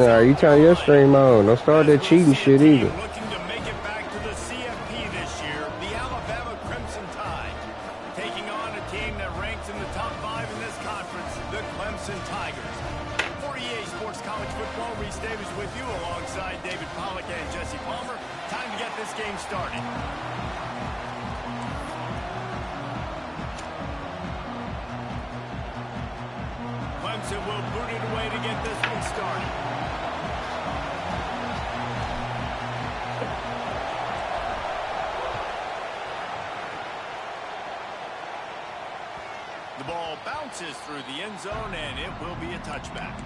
Yeah, you turn your stream on. Don't start that cheating shit either. Looking to make it back to the CFP this year, the Alabama Crimson Tide. Taking on a team that ranks in the top 5 in this conference, the Clemson Tigers. For EA Sports College Football, Reese Davis with you alongside David Pollack and Jesse Palmer. Time to get this game started. Clemson will boot it away to get this one started. The ball bounces through the end zone, and it will be a touchback.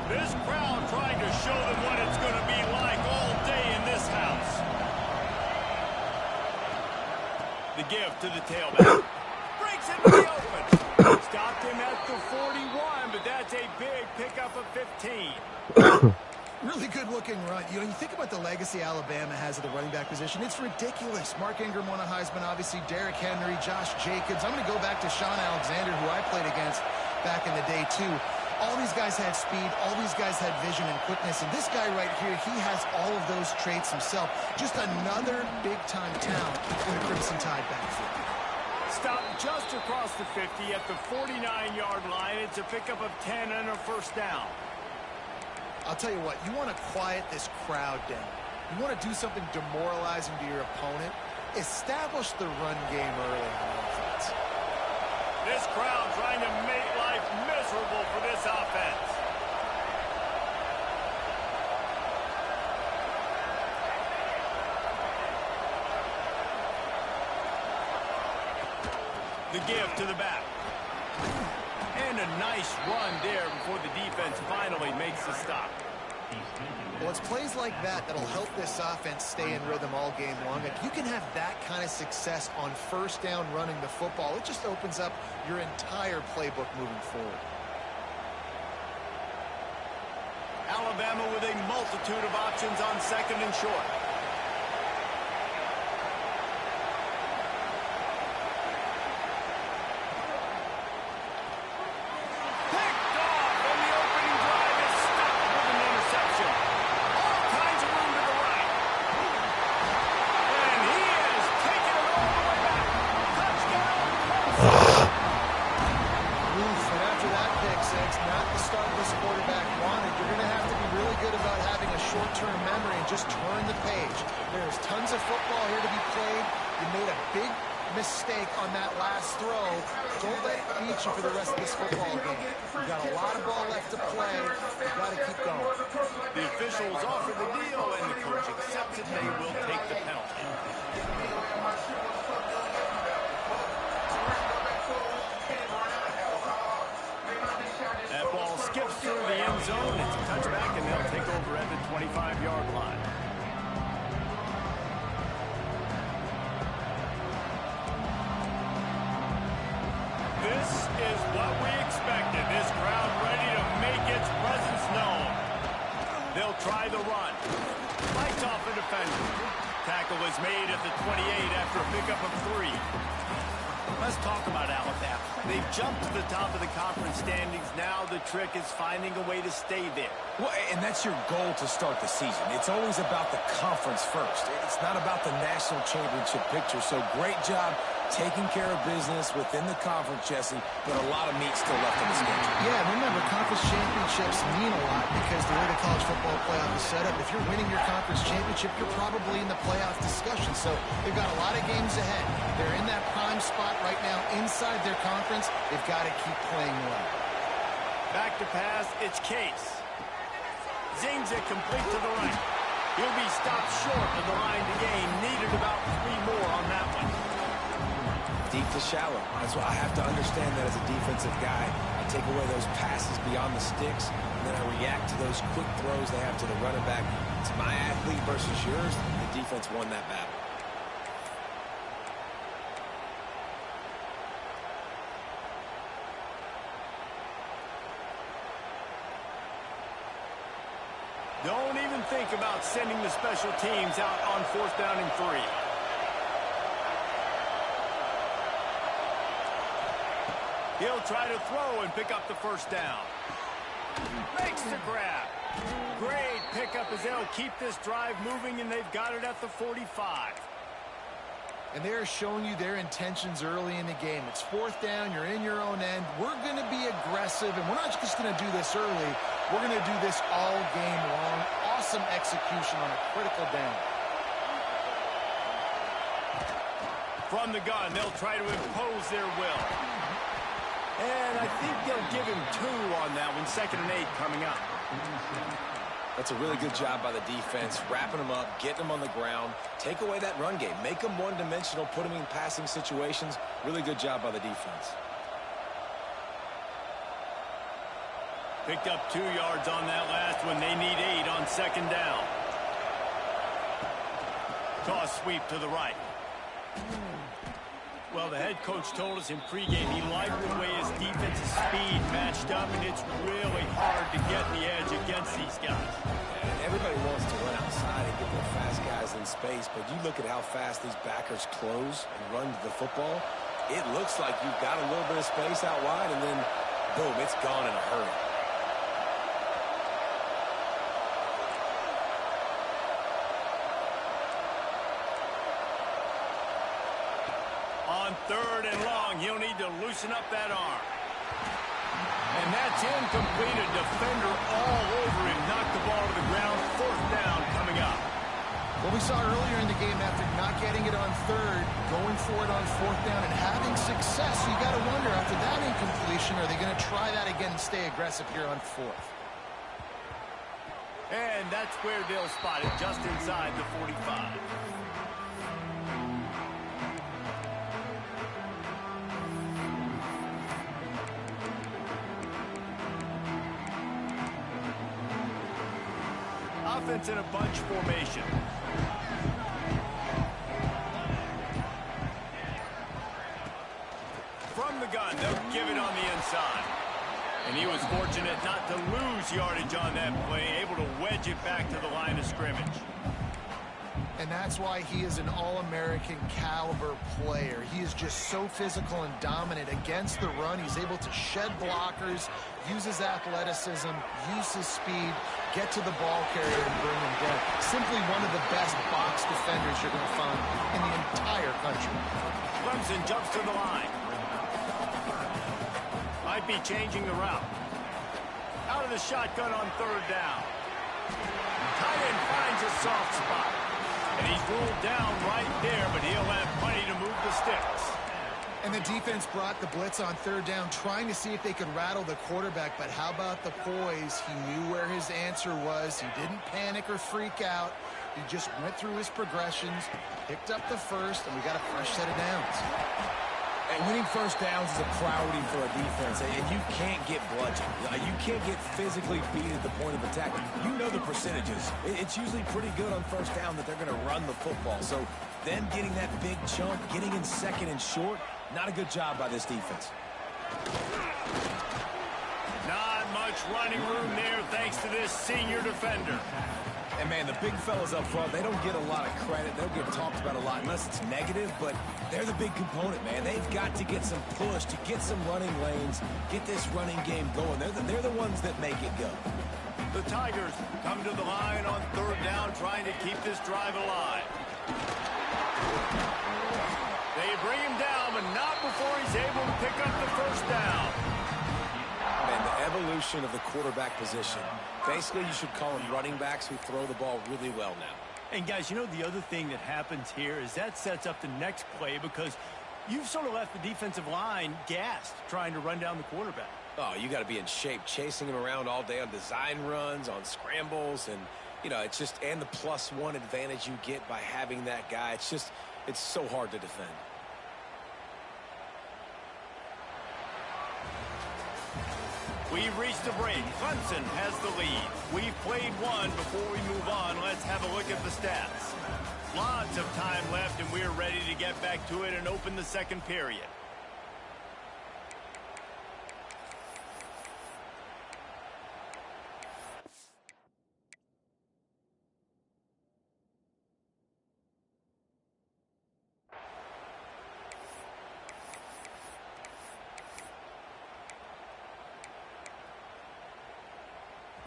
This crowd trying to show them what it's going to be like all day in this house. The give to the tailback. Breaks it to the open. Stopped him at the 41, but that's a big pickup of 15. Really good-looking run. You know, you think about the legacy Alabama has at the running back position. It's ridiculous. Mark Ingram won a Heisman, obviously. Derrick Henry, Josh Jacobs. I'm going to go back to Sean Alexander, who I played against back in the day, too. All these guys had speed. All these guys had vision and quickness. And this guy right here, he has all of those traits himself. Just another big-time talent in the Crimson Tide backfield. Stopped just across the 50 at the 49-yard line. It's a pickup of 10 and a first down. I'll tell you what, you want to quiet this crowd down. You want to do something demoralizing to your opponent. Establish the run game early on offense. This crowd trying to make life miserable for this offense. The give to the back. And a nice run there before the defense finally makes the stop. Well, it's plays like that that'll help this offense stay in rhythm all game long. If you can have that kind of success on first down running the football, it just opens up your entire playbook moving forward. Alabama with a multitude of options on second and short. Short-term memory and just turn the page. There's tons of football here to be played. You made a big mistake on that last throw. Don't let it beat you for the rest of this football game. You've got a lot of ball left to play. You've got to keep going. The officials offer the deal, and the coach accepts it. They will take the penalty. That ball skips through the end zone. It's a touchback, and they'll take over at the 25-yard line. This is what we expected. This crowd ready to make its presence known. They'll try the run. Fights off the defender. Tackle is made at the 28 after a pickup of 3. Let's talk about Alabama. They've jumped to the top of the conference standings. Now the trick is finding a way to stay there. Well, and that's your goal to start the season. It's always about the conference first. It's not about the national championship picture. So great job taking care of business within the conference, Jesse, but a lot of meat still left in the schedule. Yeah, remember, conference championships mean a lot because the way the college football playoff is set up, if you're winning your conference championship, you're probably in the playoff discussion. So they've got a lot of games ahead. They're in that prime spot right now inside their conference. They've got to keep playing well. Back to pass, it's Case. Zings it complete to the right. He'll be stopped short of the line to gain. Needed about 3 more on that one. Deep to shallow. That's why I have to understand that as a defensive guy. I take away those passes beyond the sticks, and then I react to those quick throws they have to the running back. It's my athlete versus yours. The defense won that battle. Don't even think about sending the special teams out on 4th down and 3. He'll try to throw and pick up the first down. Makes the grab. Great pickup as they'll keep this drive moving, and they've got it at the 45. And they're showing you their intentions early in the game. It's 4th down. You're in your own end. We're going to be aggressive, and we're not just going to do this early. We're going to do this all game long. Awesome execution on a critical down. From the gun, they'll try to impose their will. And I think they'll give him 2 on that one. 2nd and 8 coming up. That's a really good job by the defense, wrapping them up, getting them on the ground. Take away that run game. Make them one-dimensional, put them in passing situations. Really good job by the defense. Picked up 2 yards on that last one. They need 8 on 2nd down. Toss sweep to the right. Well, the head coach told us in pregame he liked the way his defensive speed matched up, and it's really hard to get the edge against these guys. And everybody wants to run outside and get their fast guys in space, but you look at how fast these backers close and run to the football, it looks like you've got a little bit of space out wide, and then, boom, it's gone in a hurry. On 3rd and long, he'll need to loosen up that arm. And that's incomplete. A defender all over him. Knocked the ball to the ground. 4th down coming up. What we saw earlier in the game, after not getting it on 3rd, going for it on 4th down and having success, you got to wonder, after that incompletion, are they going to try that again and stay aggressive here on 4th? And that's where they'll spot it, just inside the 45. Offense in a bunch formation. From the gun, they'll give it on the inside. And he was fortunate not to lose yardage on that play, able to wedge it back to the line of scrimmage. And that's why he is an all-American caliber player. He is just so physical and dominant against the run. He's able to shed blockers, use his athleticism, use his speed, get to the ball carrier and bring him down. Simply one of the best box defenders you're going to find in the entire country. Clemson jumps to the line. Might be changing the route. Out of the shotgun on 3rd down. Tight end finds a soft spot. And he's ruled down right there, but he'll have plenty to move the sticks. And the defense brought the blitz on 3rd down, trying to see if they could rattle the quarterback. But how about the poise? He knew where his answer was. He didn't panic or freak out. He just went through his progressions, picked up the first, and we got a fresh set of downs. And winning 1st downs is a priority for a defense, and you can't get bludgeoned. You can't get physically beat at the point of attack. You know the percentages. It's usually pretty good on 1st down that they're going to run the football. So them getting that big chunk, getting in 2nd and short, not a good job by this defense. Not much running room there thanks to this senior defender. And, man, the big fellas up front, they don't get a lot of credit. They don't get talked about a lot unless it's negative, but they're the big component, man. They've got to get some push, to get some running lanes, get this running game going. They're the ones that make it go. The Tigers come to the line on 3rd down, trying to keep this drive alive. They bring him down, but not before he's able to pick up the 1st down. And the evolution of the quarterback position. Basically, you should call them running backs who throw the ball really well now. And, guys, you know the other thing that happens here is that sets up the next play because you've sort of left the defensive line gassed trying to run down the quarterback. Oh, you got to be in shape, chasing him around all day on design runs, on scrambles, and, you know, it's just, and the +1 advantage you get by having that guy. It's just, it's so hard to defend. We've reached the break. Clemson has the lead. We've played one. Before we move on, let's have a look at the stats. Lots of time left, and we're ready to get back to it and open the 2nd period.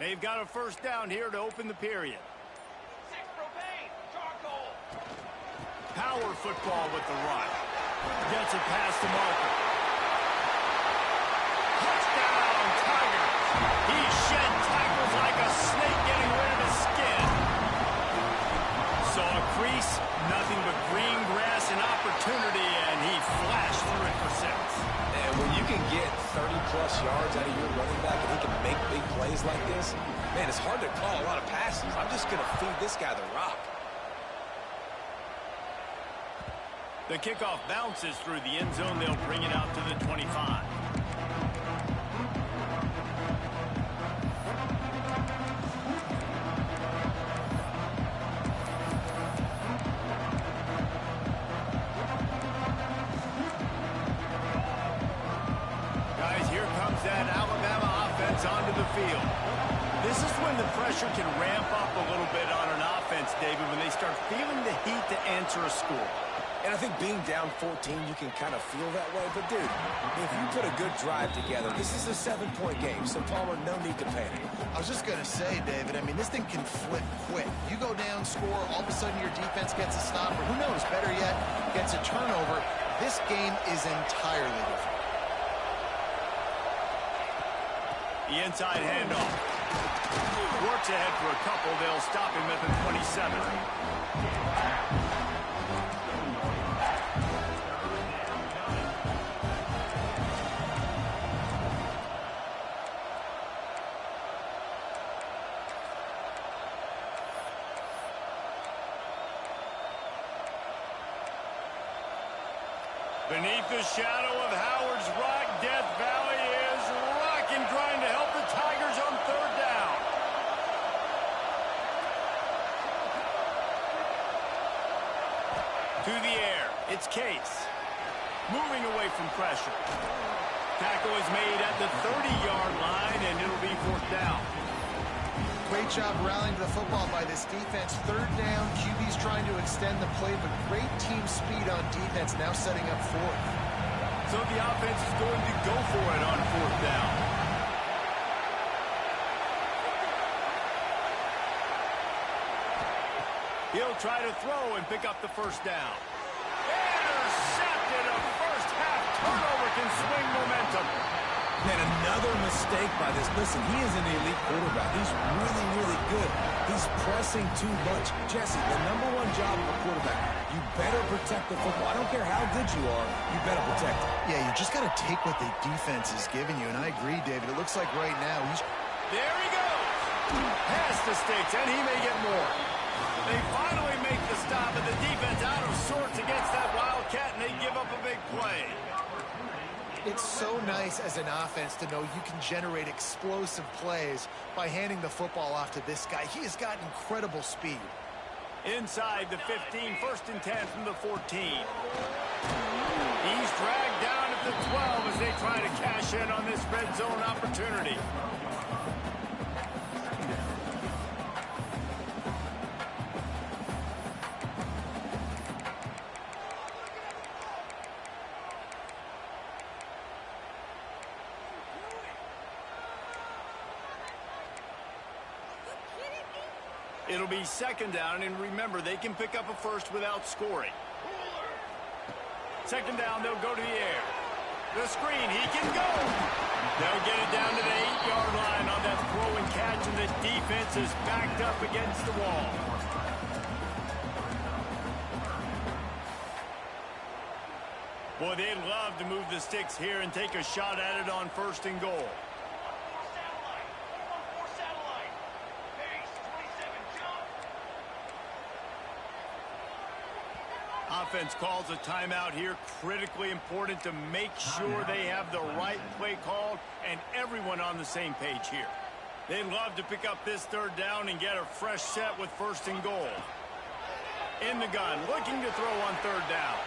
They've got a first down here to open the period. Power football with the run. Gets it past the marker. Touchdown, Tigers. He shed tackles like a snake getting rid of his skin. Saw a crease, nothing but green grass and opportunity, and he flashed through it for 6. And when you can get 30-plus yards out of your running back and he can make big plays like this, man, it's hard to call a lot of passes. I'm just going to feed this guy the rock. The kickoff bounces through the end zone. They'll bring it out to the 25. Guys, here comes that Alabama offense onto the field. This is when the pressure can ramp up a little bit on an offense, David, when they start feeling the heat to answer a score. And I think being down 14, you can kind of feel that way. But, dude, if you put a good drive together, this is a 7-point game. So, Palmer, no need to panic. I was just going to say, David, I mean, this thing can flip quick. You go down, score, all of a sudden your defense gets a stop, or who knows, better yet, gets a turnover. This game is entirely different. The inside handoff. Works ahead for a couple. They'll stop him at the 27. Beneath the shadow of Howard's Rock, Death Valley is rocking, trying to help the Tigers on 3rd down. To the air, it's Case. Moving away from pressure. Tackle is made at the 30-yard line, and it'll be 4th down. Great job rallying to the football by this defense. 3rd down, QB's trying to extend the play, but great team speed on defense, now setting up 4th. So the offense is going to go for it on 4th down. He'll try to throw and pick up the first down. Intercepted. A first-half turnover can swing momentum. Man, another mistake by this. Listen, he is an elite quarterback. He's really, really good. He's pressing too much. Jesse, the #1 job of a quarterback, you better protect the football. I don't care how good you are, you better protect it. Yeah, you just got to take what the defense is giving you, and I agree, David. It looks like right now he's... There he goes. Past the stakes, and he may get more. They finally make the stop, and the defense out of sorts against that Wildcat, and they give up a big play. It's so nice as an offense to know you can generate explosive plays by handing the football off to this guy. He has got incredible speed. Inside the 15, 1st and 10 from the 14. He's dragged down at the 12 as they try to cash in on this red zone opportunity. It'll be 2nd down, and remember, they can pick up a first without scoring. 2nd down, they'll go to the air. The screen, he can go. They'll get it down to the 8-yard line on that throw and catch, and the defense is backed up against the wall. Boy, they'd love to move the sticks here and take a shot at it on 1st and goal. Offense calls a timeout here. Critically important to make sure they have the right play called and everyone on the same page here. They'd love to pick up this 3rd down and get a fresh set with 1st and goal. In the gun, looking to throw on 3rd down.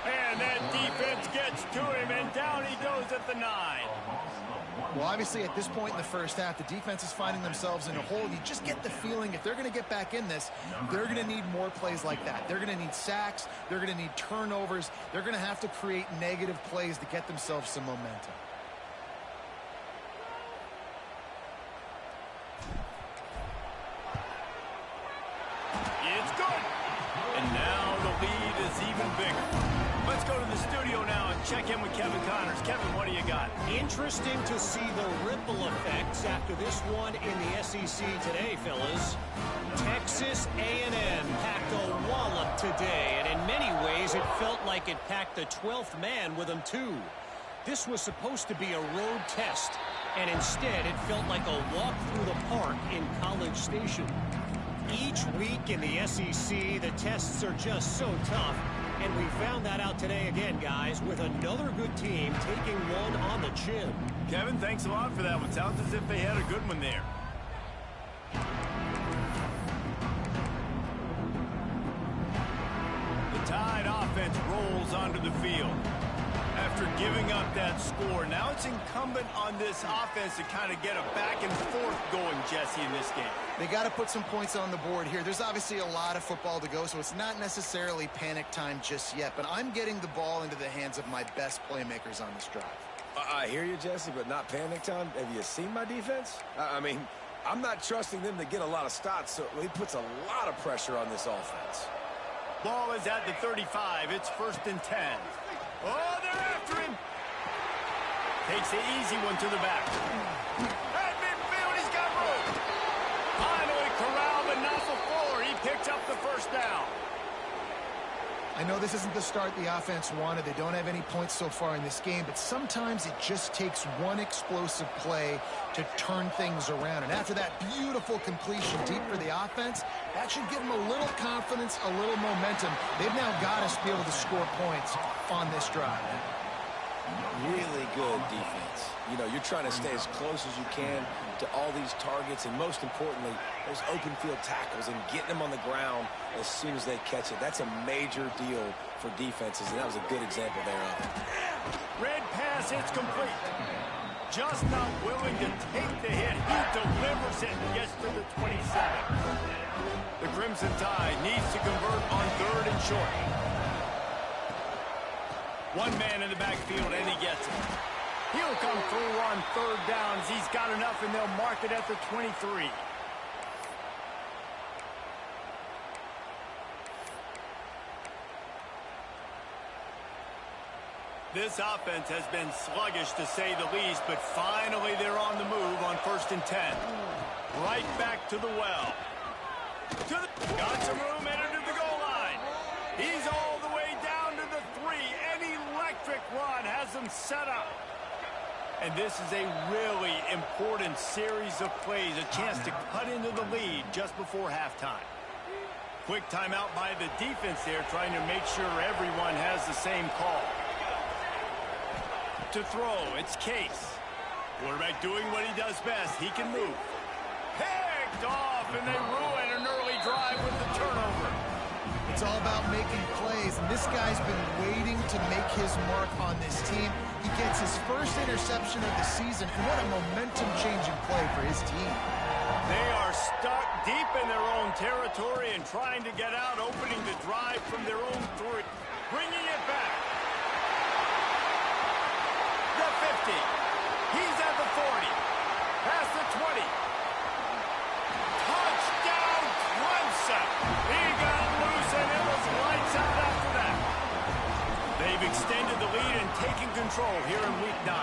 And that defense gets to him, and down he goes at the 9. Well, obviously, at this point in the first half, the defense is finding themselves in a hole. You just get the feeling if they're going to get back in this, they're going to need more plays like that. They're going to need sacks. They're going to need turnovers. They're going to have to create negative plays to get themselves some momentum. even bigger. Let's go to the studio now and check in with Kevin Connors. Kevin, what do you got? Interesting to see the ripple effects after this one in the SEC today, fellas. Texas A&M packed a wallop today, and in many ways it felt like it packed the 12th man with them too. This was supposed to be a road test, and instead it felt like a walk through the park in College Station. Each week in the SEC, the tests are just so tough, and we found that out today again, guys, with another good team taking one on the chin. Kevin, thanks a lot for that one. Sounds as if they had a good one there. The Tide offense rolls onto the field. After giving up that score, now it's incumbent on this offense to kind of get a back and forth going, Jesse, in this game. They got to put some points on the board here. There's obviously a lot of football to go, so it's not necessarily panic time just yet, but I'm getting the ball into the hands of my best playmakers on this drive. I hear you, Jesse, but not panic time. Have you seen my defense? I mean, I'm not trusting them to get a lot of stops, so it puts a lot of pressure on this offense. Ball is at the 35. It's 1st and 10. Oh, they're after him. Takes the easy one to the back. At midfield, he's got room. Finally corralled, but not before. He picked up the first down. I know this isn't the start the offense wanted. They don't have any points so far in this game, but sometimes it just takes one explosive play to turn things around. And after that beautiful completion deep for the offense, that should give them a little confidence, a little momentum. They've now got us to be able to score points on this drive. Really good defense. You know, you're trying to stay as close as you can to all these targets, and most importantly, those open field tackles and getting them on the ground as soon as they catch it. That's a major deal for defenses, and that was a good example there of it. Red pass, it's complete. Just not willing to take the hit. He delivers it and gets to the 27. The Crimson Tide needs to convert on 3rd and short. One man in the backfield, and he gets it. He'll come through on 3rd downs. He's got enough, and they'll mark it at the 23. This offense has been sluggish, to say the least, but finally they're on the move on 1st and 10. Right back to the well. Got some room, entered to the goal line. He's all the way down to the 3. An electric run has him set up. And this is a really important series of plays, a chance to cut into the lead just before halftime. Quick timeout by the defense there, trying to make sure everyone has the same call. To throw, it's Case. Quarterback doing what he does best. He can move. Picked off, and they ruin an early drive with the turnover. It's all about making plays, and this guy's been waiting to make his mark on this team. He gets his first interception of the season, and what a momentum-changing play for his team. They are stuck deep in their own territory and trying to get out, opening the drive from their own 3. Bringing it back. The 50. He's at the 40. Past the 20. Touchdown, Clemson. He got loose, and it was lights out after that. They've extended the lead and taken control here in Week 9.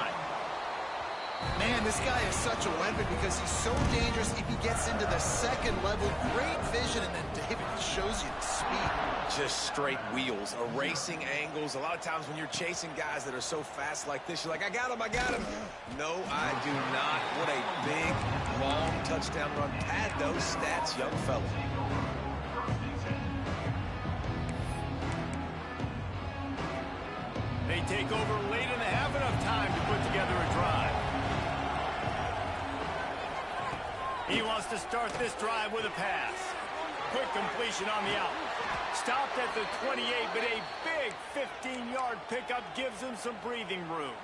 Man, this guy is such a weapon because he's so dangerous if he gets into the second level. Great vision, and then David shows you the speed. Just straight wheels, erasing angles. A lot of times when you're chasing guys that are so fast like this, you're like, I got him, I got him. No, I do not. What a big, long touchdown run. Pad those stats, young fella. They take over late in the half, enough time to put together a drive. He wants to start this drive with a pass. Quick completion on the out. Stopped at the 28, but a big 15-yard pickup gives him some breathing room.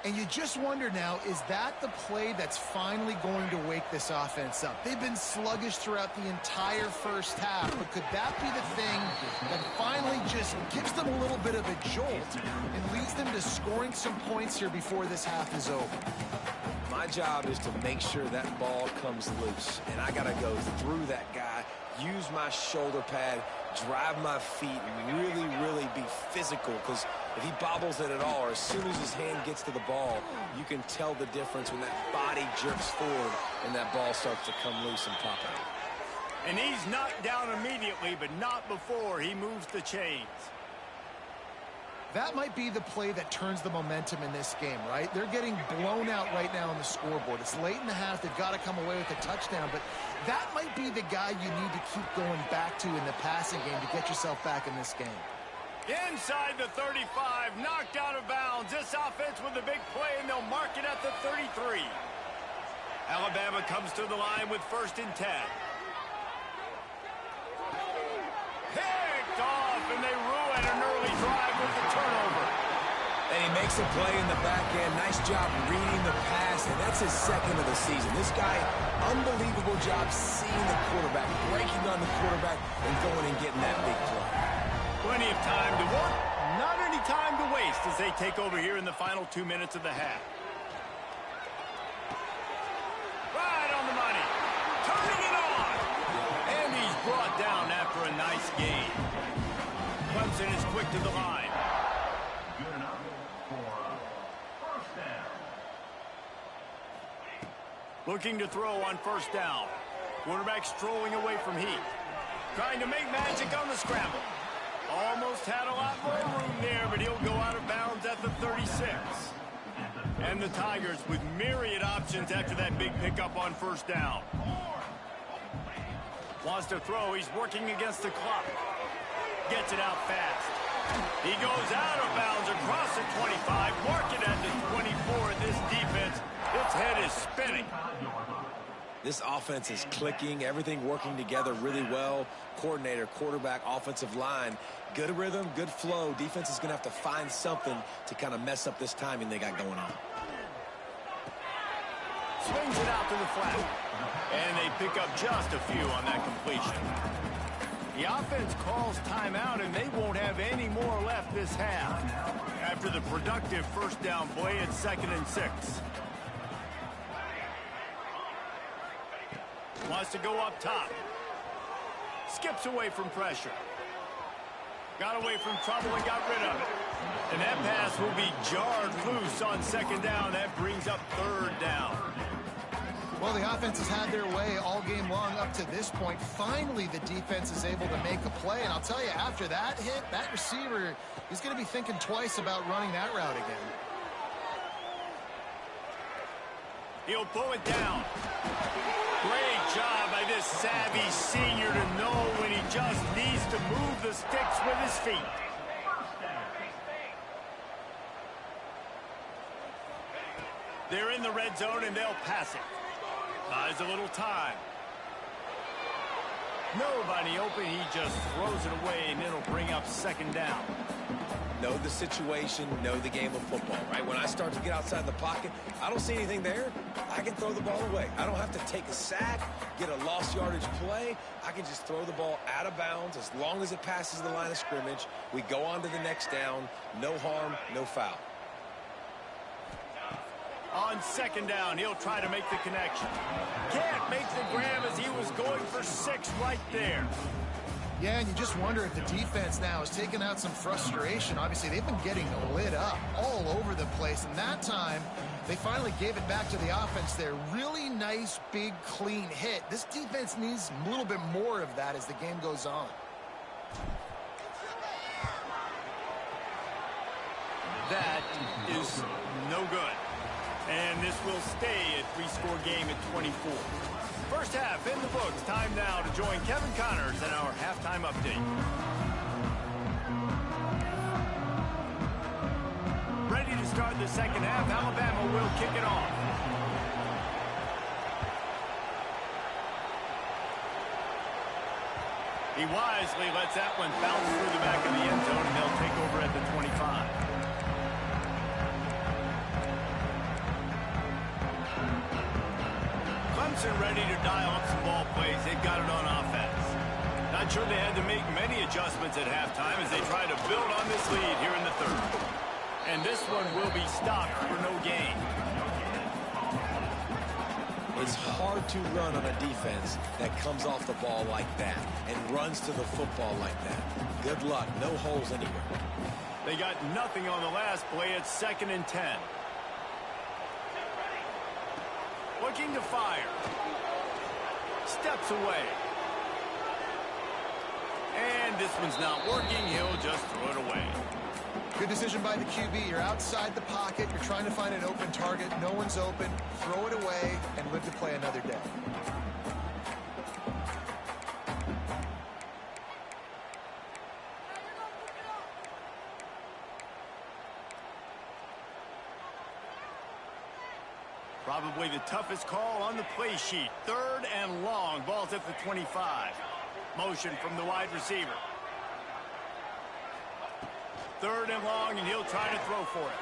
And you just wonder now, is that the play that's finally going to wake this offense up? They've been sluggish throughout the entire first half, but could that be the thing that finally just gives them a little bit of a jolt and leads them to scoring some points here before this half is over? My job is to make sure that ball comes loose, and I got to go through that guy, use my shoulder pad, drive my feet and really be physical, because if he bobbles it at all, or as soon as his hand gets to the ball, you can tell the difference when that body jerks forward and that ball starts to come loose and pop out. And he's knocked down immediately, but not before he moves the chains. That might be the play that turns the momentum in this game, right? They're getting blown out right now on the scoreboard. It's late in the half. They've got to come away with a touchdown, but that might be the guy you need to keep going back to in the passing game to get yourself back in this game. Inside the 35, knocked out of bounds. This offense with a big play, and they'll mark it at the 33. Alabama comes to the line with 1st and 10. Picked off, and they ruin an early drive with the turnover. And he makes a play in the back end. Nice job reading the pass, and that's his 2nd of the season. This guy, unbelievable job seeing the quarterback, breaking on the quarterback, and going and getting that big play. Plenty of time to work, not any time to waste as they take over here in the final 2 minutes of the half. Right on the money. Turning it on. And he's brought down after a nice gain. Clemson is quick to the line. Good enough for 1st down. Looking to throw on 1st down. Quarterback strolling away from Heath. Trying to make magic on the scramble. Almost had a lot more room there, but he'll go out of bounds at the 36. And the Tigers with myriad options after that big pickup on 1st down. Wants to throw. He's working against the clock. Gets it out fast. He goes out of bounds across the 25. Mark it at the 24. This defense, its head is spinning. This offense is clicking, everything working together really well. Coordinator, quarterback, offensive line, good rhythm, good flow. Defense is going to have to find something to kind of mess up this timing they got going on. Swings it out to the flat. And they pick up just a few on that completion. The offense calls timeout, and they won't have any more left this half. After the productive 1st down play, it's 2nd and 6. Wants to go up top. Skips away from pressure. Got away from trouble and got rid of it. And that pass will be jarred loose on 2nd down. That brings up 3rd down. Well, the offense has had their way all game long up to this point. Finally, the defense is able to make a play. And I'll tell you, after that hit, that receiver is going to be thinking twice about running that route again. He'll pull it down. Great job by this savvy senior to know when he just needs to move the sticks with his feet. They're in the red zone, and they'll pass it. Buys a little time. Nobody open. He just throws it away, and it'll bring up 2nd down. Know the situation, know the game of football, right? When I start to get outside the pocket, I don't see anything there, I can throw the ball away. I don't have to take a sack, get a lost yardage play. I can just throw the ball out of bounds as long as it passes the line of scrimmage. We go on to the next down. No harm, no foul. On 2nd down, he'll try to make the connection. Can't make the grab as he was going for 6 right there. Yeah, and you just wonder if the defense now is taking out some frustration. Obviously, they've been getting lit up all over the place, and that time they finally gave it back to the offense there. Really nice, big, clean hit. This defense needs a little bit more of that as the game goes on. That is no good. And this will stay a 3-score game at 24. First half in the books. Time now to join Kevin Connors in our halftime update. Ready to start the 2nd half. Alabama will kick it off. He wisely lets that one bounce through the back of the end zone, and they'll take over at the 25. Clemson ready to dial up some ball plays. They've got it on offense. Not sure they had to make many adjustments at halftime as they try to build on this lead here in the 3rd. And this one will be stopped for no gain. It's hard to run on a defense that comes off the ball like that and runs to the football like that. Good luck. No holes anywhere. They got nothing on the last play. It's 2nd and 10. Looking to fire. Steps away. And this one's not working. He'll just throw it away. Good decision by the QB. You're outside the pocket. You're trying to find an open target. No one's open. Throw it away and live to play another day. Probably the toughest call on the play sheet. 3rd and long. Ball's at the 25. Motion from the wide receiver. 3rd and long, and he'll try to throw for it.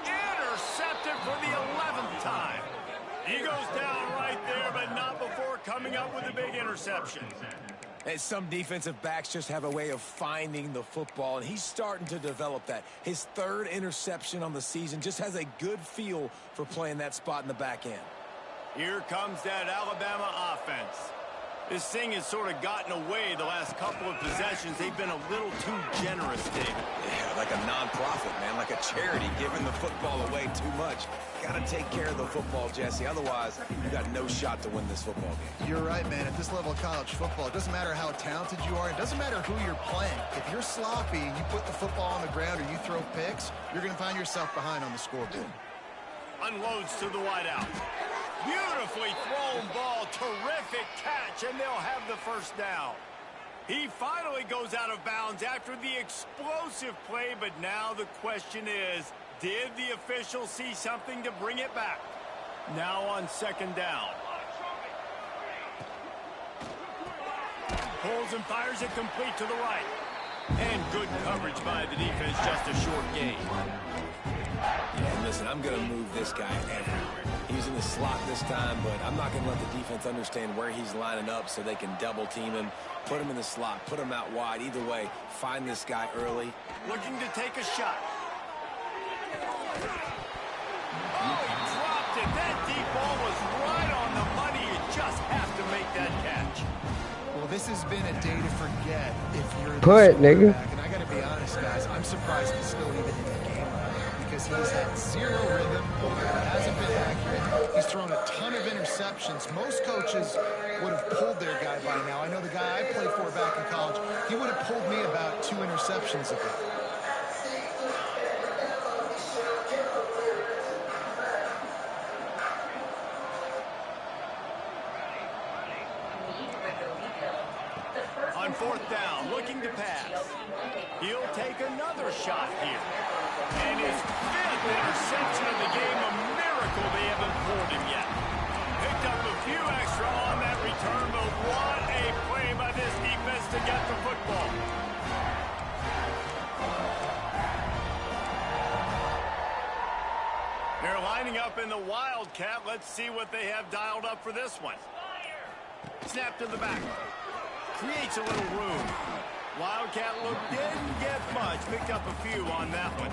Intercepted for the 11th time. He goes down right there, but not before coming up with a big interception. And some defensive backs just have a way of finding the football, and he's starting to develop that. His 3rd interception on the season, just has a good feel for playing that spot in the back end. Here comes that Alabama offense. This thing has sort of gotten away the last couple of possessions. They've been a little too generous, David. Yeah, like a non-profit, man, like a charity, giving the football away too much. Got to take care of the football, Jesse. Otherwise, you got no shot to win this football game. You're right, man. At this level of college football, it doesn't matter how talented you are. It doesn't matter who you're playing. If you're sloppy and you put the football on the ground or you throw picks, you're going to find yourself behind on the scoreboard. Unloads to the wideout. Beautifully thrown ball. Terrific catch, and they'll have the 1st down. He finally goes out of bounds after the explosive play, but now the question is, did the official see something to bring it back? Now on 2nd down. Pulls and fires it complete to the right. And good coverage by the defense, just a short gain. Yeah, listen, I'm going to move this guy everywhere. He's in the slot this time, but I'm not going to let the defense understand where he's lining up so they can double team him, put him in the slot, put him out wide. Either way, find this guy early. Looking to take a shot. Oh, he dropped it. That deep ball was right on the money. You just have to make that catch. Well, this has been a day to forget if you're the Put, nigga. quarterback. And I got to be honest, guys, I'm surprised he's still even in the game because he's had 0 rhythm. He hasn't been accurate. He's thrown a ton of interceptions. Most coaches would have pulled their guy by now. I know the guy I played for back in college, he would have pulled me about 2 interceptions ago. On 4th down, looking to pass. He'll take another shot here. And his 5th interception of the game, a miracle they haven't pulled him yet. Picked up a few extra on that return, but what a play by this defense to get the football. They're lining up in the Wildcat. Let's see what they have dialed up for this one. Snap to the back. Creates a little room. Wildcat look didn't get much. Picked up a few on that one.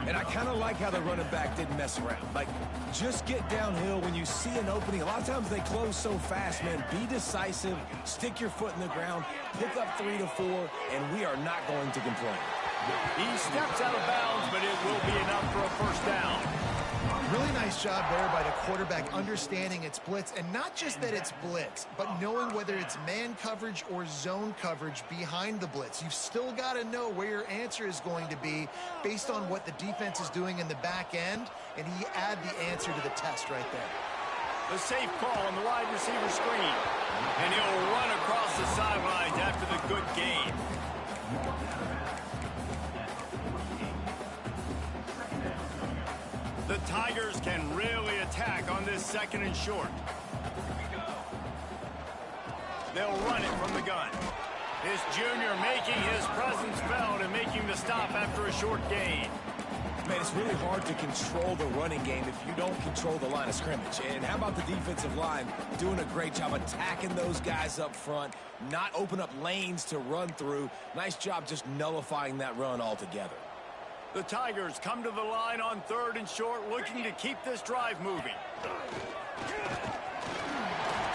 And I kind of like how the running back didn't mess around. Like, just get downhill when you see an opening. A lot of times they close so fast, man. Be decisive. Stick your foot in the ground. Pick up 3 to 4, and we are not going to complain. He steps out of bounds, but it will be enough for a 1st down. Really nice job there by the quarterback understanding it's blitz, and not just that it's blitz, but knowing whether it's man coverage or zone coverage behind the blitz. You've still got to know where your answer is going to be based on what the defense is doing in the back end, and he add the answer to the test right there. The safe call on the wide receiver screen, and he'll run across the sidelines after the good gain. The Tigers can really attack on this 2nd and short. They'll run it from the gun. This junior making his presence felt and making the stop after a short gain. Man, it's really hard to control the running game if you don't control the line of scrimmage. And how about the defensive line doing a great job attacking those guys up front, not open up lanes to run through. Nice job just nullifying that run altogether. The Tigers come to the line on 3rd and short, looking to keep this drive moving.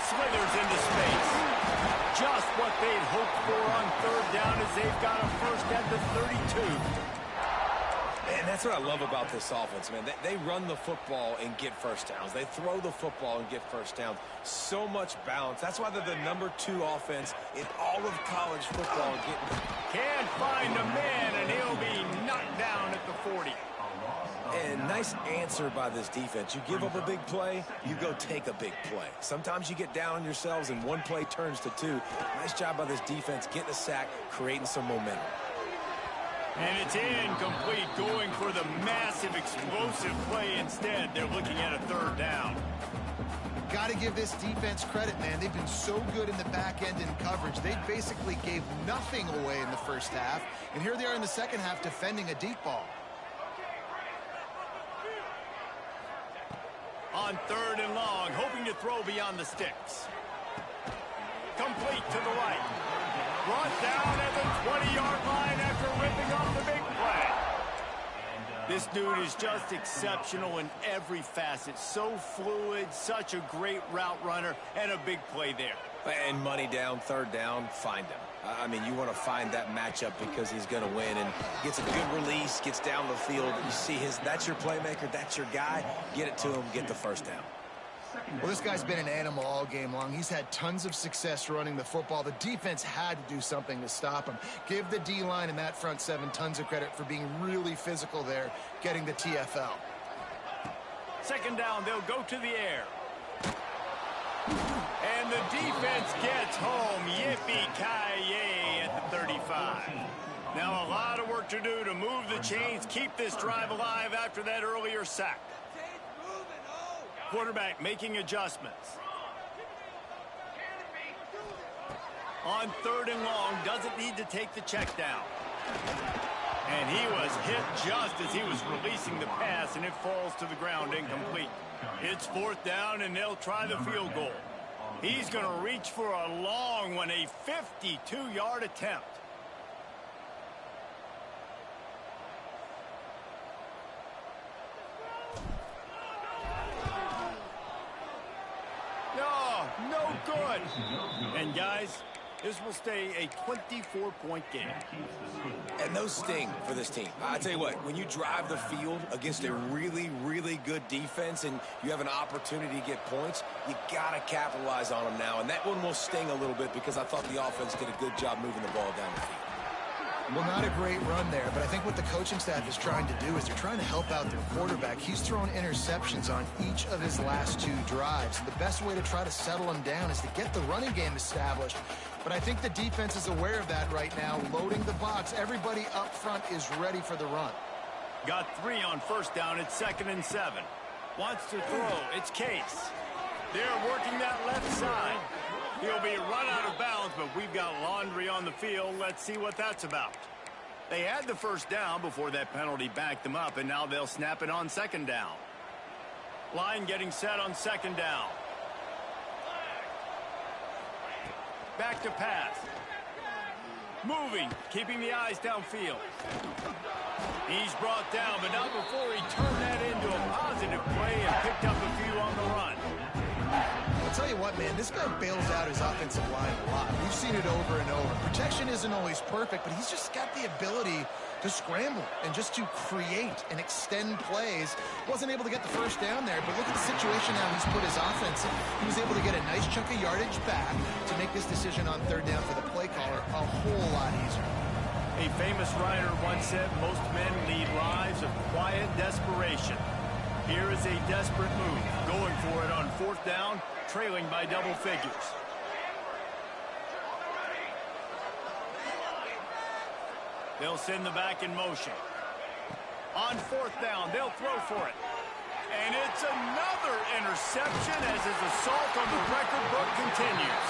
Slithers into space. Just what they'd hoped for on 3rd down as they've got a first at the 32. And that's what I love about this offense, man. They run the football and get first downs. They throw the football and get first downs. So much balance. That's why they're the #2 offense in all of college football. Can't find a man, and he'll be knocked down at the 40. And nice answer by this defense. You give up a big play, you go take a big play. Sometimes you get down on yourselves and one play turns to 2. Nice job by this defense getting a sack, creating some momentum. And it's incomplete, going for the massive explosive play instead. They're looking at a 3rd down. Got to give this defense credit, man. They've been so good in the back end in coverage. They basically gave nothing away in the first half. And here they are in the second half defending a deep ball. On 3rd and long, hoping to throw beyond the sticks. Complete to the right. Brought down at the 20-yard line after ripping off the big play. This dude is just exceptional in every facet. So fluid, such a great route runner, and a big play there. And money down, 3rd down, find him. I mean, you want to find that matchup because he's going to win and gets a good release, gets down the field. You see that's your playmaker, that's your guy. Get it to him, get the first down. Well, this guy's been an animal all game long. He's had tons of success running the football. The defense had to do something to stop him. Give the D-line and that front 7 tons of credit for being really physical there, getting the TFL. 2nd down, they'll go to the air. And the defense gets home. Yippee-ki-yay at the 35. Now a lot of work to do to move the chains, keep this drive alive after that earlier sack. Quarterback making adjustments. On 3rd and long, doesn't need to take the check down. And he was hit just as he was releasing the pass, and it falls to the ground incomplete. It's 4th down, and they'll try the field goal. He's going to reach for a long one, a 52-yard attempt. No good. And guys, this will stay a 24-point game. And those sting for this team. I tell you what, when you drive the field against a really, really good defense and you have an opportunity to get points, you got to capitalize on them now. And that one will sting a little bit because I thought the offense did a good job moving the ball down the field. Well, not a great run there, but I think what the coaching staff is trying to do is they're trying to help out their quarterback. He's thrown interceptions on each of his last 2 drives. And the best way to try to settle him down is to get the running game established. But I think the defense is aware of that right now, loading the box. Everybody up front is ready for the run. Got 3 on 1st down. It's 2nd and 7. Wants to throw. It's Case. They're working that left side. He'll be run out of bounds, but we've got laundry on the field. Let's see what that's about. They had the 1st down before that penalty backed them up, and now they'll snap it on 2nd down. Line getting set on 2nd down. Back to pass. Moving, keeping the eyes downfield. He's brought down, but not before he turned that into a positive play and picked up a few on the run. I'll tell you what, man, this guy bails out his offensive line a lot. We've seen it over and over. Protection isn't always perfect, but he's just got the ability to scramble and just to create and extend plays. Wasn't able to get the 1st down there, but look at the situation now he's put his offense in. He was able to get a nice chunk of yardage back to make this decision on 3rd down for the play caller a whole lot easier. A famous writer once said, most men lead lives of quiet desperation. Here is a desperate move, going for it on 4th down, trailing by double figures. They'll send the back in motion. On 4th down, they'll throw for it. And it's another interception as his assault on the record book continues.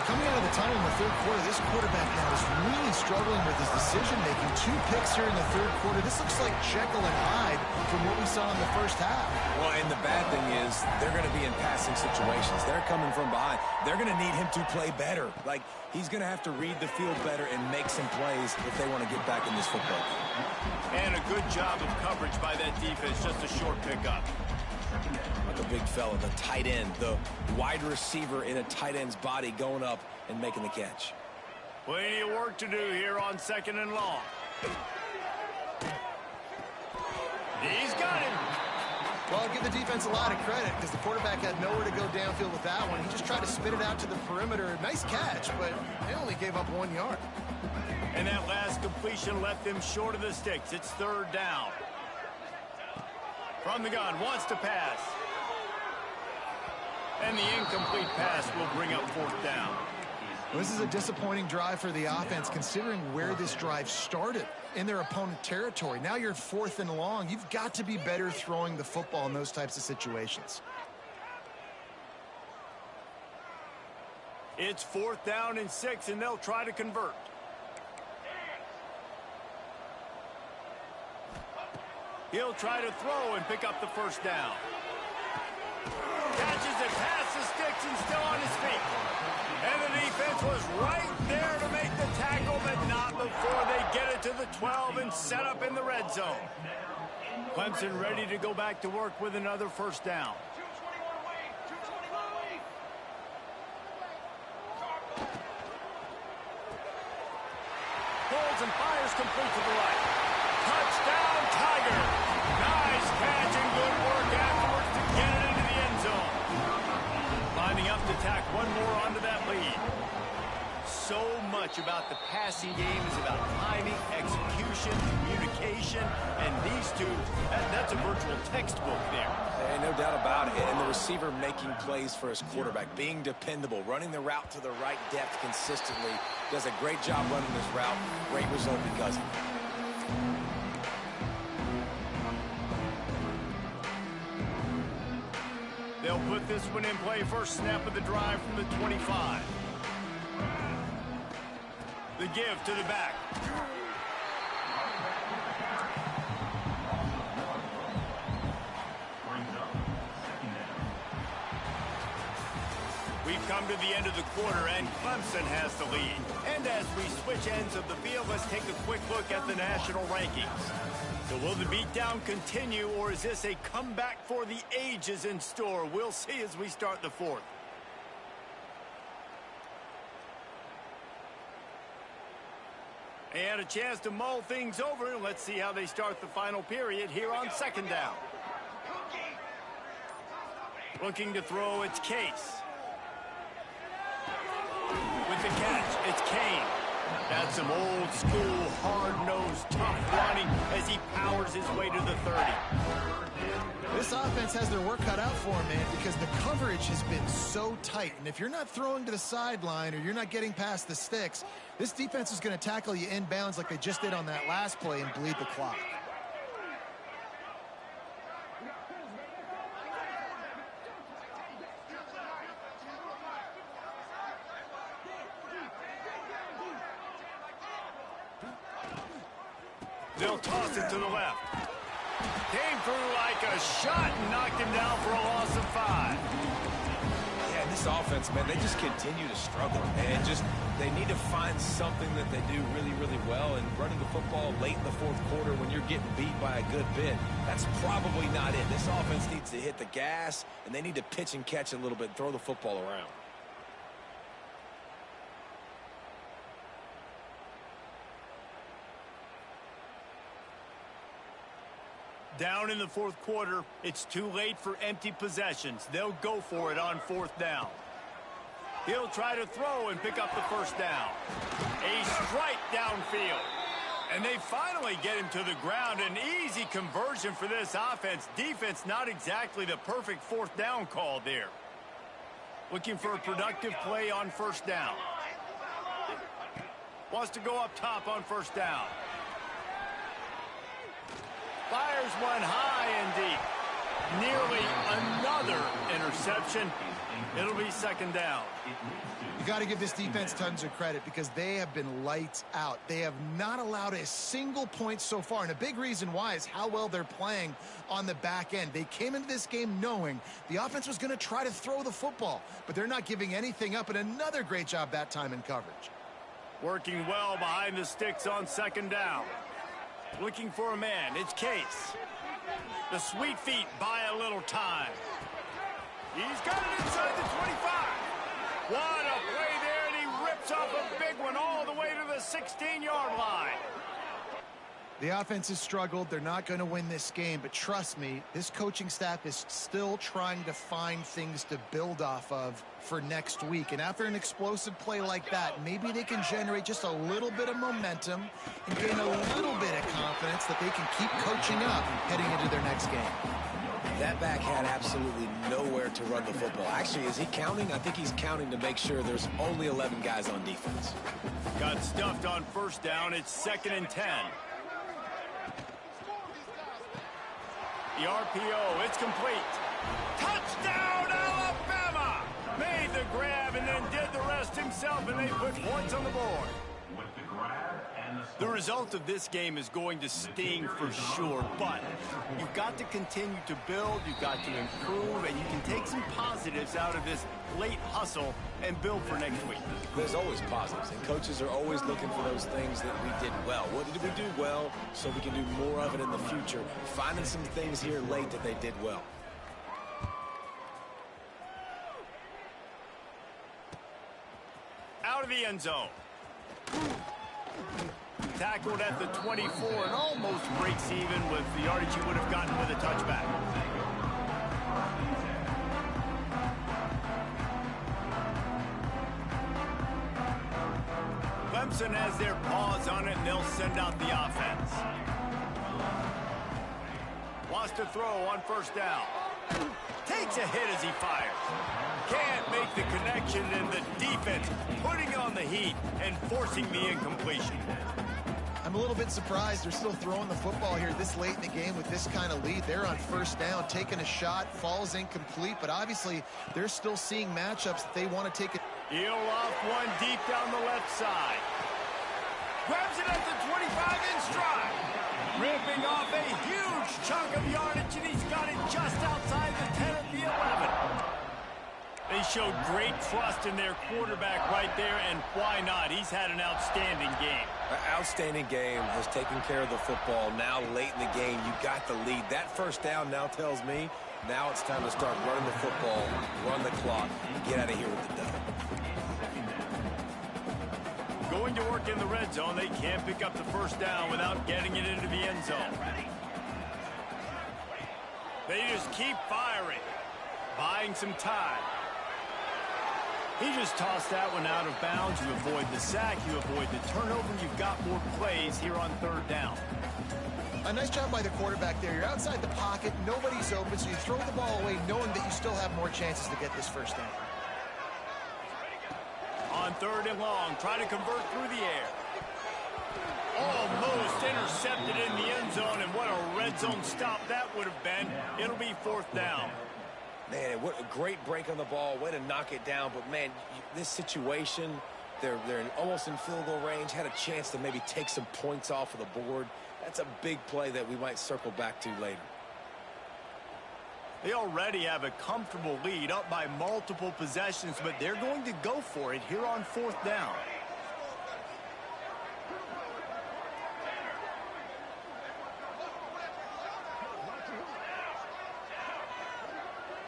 Coming out of the tunnel in the third quarter, this quarterback now is really struggling with his decision-making. 2 picks here in the third quarter. This looks like Jekyll and Hyde from what we saw in the first half. Well, and the bad thing is they're going to be in passing situations. They're coming from behind. They're going to need him to play better. Like, he's going to have to read the field better and make some plays if they want to get back in this football game. And a good job of coverage by that defense. Just a short pickup. Like a big fella, the tight end, the wide receiver in a tight end's body going up and making the catch. Plenty of work to do here on 2nd and long. He's got him. Well, I'll give the defense a lot of credit because the quarterback had nowhere to go downfield with that one. He just tried to spit it out to the perimeter. Nice catch, but they only gave up 1 yard. And that last completion left them short of the sticks. It's 3rd down. From the gun, wants to pass. And the incomplete pass will bring up 4th down. Well, this is a disappointing drive for the offense considering where this drive started in their opponent territory. Now you're 4th and long. You've got to be better throwing the football in those types of situations. It's 4th down and 6, and they'll try to convert. He'll try to throw and pick up the 1st down. Catches it past the sticks and still on his feet. And the defense was right there to make the tackle, but not before they get it to the 12 and set up in the red zone. Clemson ready to go back to work with another 1st down. Pulls and fires complete to the right. Touchdown, Tiger. Nice catch and good work afterwards to get it into the end zone. Lining up to tack one more onto that lead. So much about the passing game is about timing, execution, communication, and these two, that's a virtual textbook there. And no doubt about it. And the receiver making plays for his quarterback, being dependable, running the route to the right depth consistently. Does a great job running this route. Great result because of it. They'll put this one in play. First snap of the drive from the 25. The give to the back. We've come to the end of the quarter, and Clemson has the lead. And as we switch ends of the field, let's take a quick look at the national rankings. So will the beatdown continue, or is this a comeback for the ages in store? We'll see as we start the 4th. And a chance to mull things over. Let's see how they start the final period here on 2nd down. Looking to throw, it's Case. With the catch, it's Kane. That's some old school, hard-nosed, tough running as he powers his way to the 30. This offense has their work cut out for them, man, because the coverage has been so tight. And if you're not throwing to the sideline or you're not getting past the sticks, this defense is going to tackle you inbounds like they just did on that last play and bleed the clock. They'll toss it to the left. Came through like a shot and knocked him down for a loss of 5. Yeah, and this offense, man, they just continue to struggle. And they need to find something that they do really, really well. And running the football late in the 4th quarter when you're getting beat by a good bit, that's probably not it. This offense needs to hit the gas, and they need to pitch and catch a little bit, throw the football around. Down in the 4th quarter, it's too late for empty possessions. They'll go for it on 4th down. He'll try to throw and pick up the 1st down. A strike downfield. And they finally get him to the ground. An easy conversion for this offense. Defense not exactly the perfect 4th down call there. Looking for a productive play on 1st down. Wants to go up top on 1st down. Fires one high and deep. Nearly another interception. It'll be second down. You got to give this defense tons of credit because they have been lights out. They have not allowed a single point so far, and a big reason why is how well they're playing on the back end. They came into this game knowing the offense was going to try to throw the football, but they're not giving anything up, and another great job that time in coverage. Working well behind the sticks on second down. Looking for a man. It's Case. The sweet feet buy a little time. He's got it inside the 25. What a play there, and he rips off a big one all the way to the 16-yard line. The offense has struggled. They're not going to win this game, but trust me, this coaching staff is still trying to find things to build off of for next week. And after an explosive play like that, maybe they can generate just a little bit of momentum and gain a little bit of confidence that they can keep coaching up heading into their next game. That back had absolutely nowhere to run the football. Actually, is he counting? I think he's counting to make sure there's only 11 guys on defense. Got stuffed on first down. It's 2nd and 10. The RPO, it's complete. Touchdown, Alabama! Made the grab and then did the rest himself, and they put points on the board. With the grab and The result of this game is going to sting for sure, but you've got to continue to build, you've got to improve, and you can take some positives out of this late hustle and build for next week. There's always positives, and coaches are always looking for those things that we did well. What did we do well so we can do more of it in the future? Finding some things here late that they did well. Out of the end zone. Tackled at the 24 and almost breaks even with the yardage he would have gotten with a touchback. Clemson has their paws on it, and they'll send out the offense. Wants to throw on first down. Takes a hit as he fires. Can't make the connection, and the defense putting on the heat and forcing the incompletion. I'm a little bit surprised they're still throwing the football here this late in the game with this kind of lead. They're on first down, taking a shot, falls incomplete, but obviously they're still seeing matchups that they want to take it. He'll off one deep down the left side. Grabs it at the 25 in stride. Ripping off a huge chunk of yardage, and he's got it just outside the 10 at the 11. They showed great trust in their quarterback right there, and why not? He's had an outstanding game. An outstanding game, has taken care of the football. Now late in the game, you got the lead. That first down now tells me now it's time to start running the football, run the clock, and get out of here with the dub. Going to work in the red zone. They can't pick up the first down without getting it into the end zone. They just keep firing, buying some time. He just tossed that one out of bounds. You avoid the sack, you avoid the turnover. You've got more plays here on third down. A nice job by the quarterback there. You're outside the pocket, nobody's open, so you throw the ball away knowing that you still have more chances to get this first down. On third and long, try to convert through the air. Almost intercepted in the end zone, and what a red zone stop that would have been. It'll be fourth down. Man, what a great break on the ball. Way to knock it down. But, man, this situation, they're almost in field goal range. Had a chance to maybe take some points off of the board. That's a big play that we might circle back to later. They already have a comfortable lead up by multiple possessions, but they're going to go for it here on fourth down.